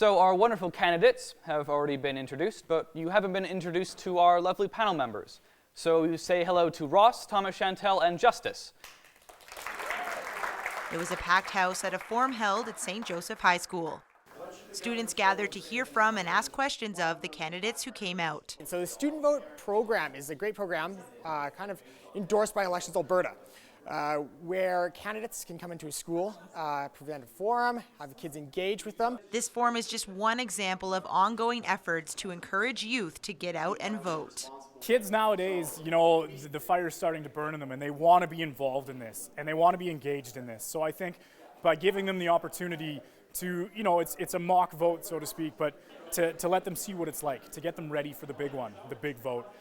So our wonderful candidates have already been introduced, but you haven't been introduced to our lovely panel members. So you say hello to Ross, Thomas, Chantel, and Justice. It was a packed house at a forum held at St. Joseph High School. Students gathered to hear from and ask questions of the candidates who came out. So the Student Vote program is a great program, kind of endorsed by Elections Alberta, where candidates can come into a school, present a forum, have the kids engage with them. This forum is just one example of ongoing efforts to encourage youth to get out and vote. Kids nowadays, the fire's starting to burn in them, and they want to be involved in this, and they want to be engaged in this. So I think by giving them the opportunity to, it's a mock vote, so to speak, but to let them see what it's like, to get them ready for the big one, the big vote.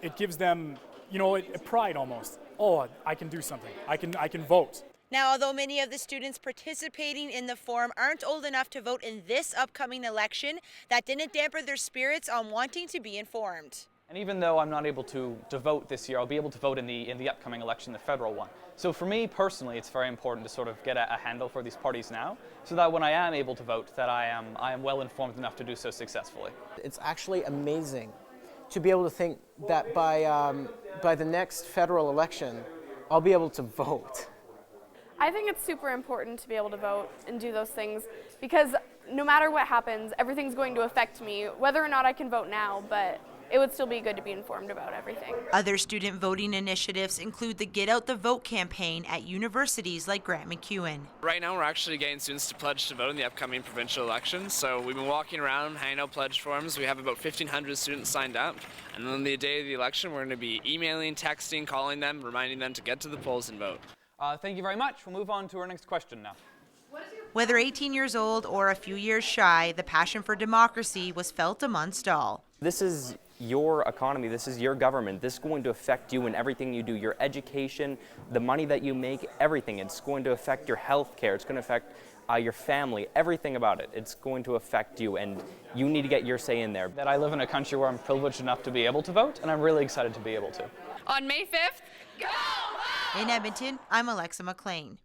It gives them, a pride almost. Oh, I can do something. I can vote. Now, although many of the students participating in the forum aren't old enough to vote in this upcoming election, that didn't dampen their spirits on wanting to be informed. And even though I'm not able to vote this year, I'll be able to vote in the upcoming election, the federal one. So for me personally, it's very important to sort of get a handle for these parties now, so that when I am able to vote, that I am well informed enough to do so successfully. It's actually amazing to be able to think that by the next federal election, I'll be able to vote. I think it's super important to be able to vote and do those things, because no matter what happens, everything's going to affect me, whether or not I can vote now, but it would still be good to be informed about everything. Other student voting initiatives include the Get Out the Vote campaign at universities like Grant MacEwan. Right now we're actually getting students to pledge to vote in the upcoming provincial elections. So we've been walking around, handing out pledge forms. We have about 1,500 students signed up. And on the day of the election, we're going to be emailing, texting, calling them, reminding them to get to the polls and vote. Thank you very much. We'll move on to our next question now. Whether 18 years old or a few years shy, the passion for democracy was felt amongst all. This is your economy, this is your government. This is going to affect you in everything you do, your education, the money that you make, everything. It's going to affect your health care, it's going to affect your family, everything about it. It's going to affect you, and you need to get your say in there. That I live in a country where I'm privileged enough to be able to vote, and I'm really excited to be able to. On May 5th, go vote! In Edmonton, I'm Alexa MacLean.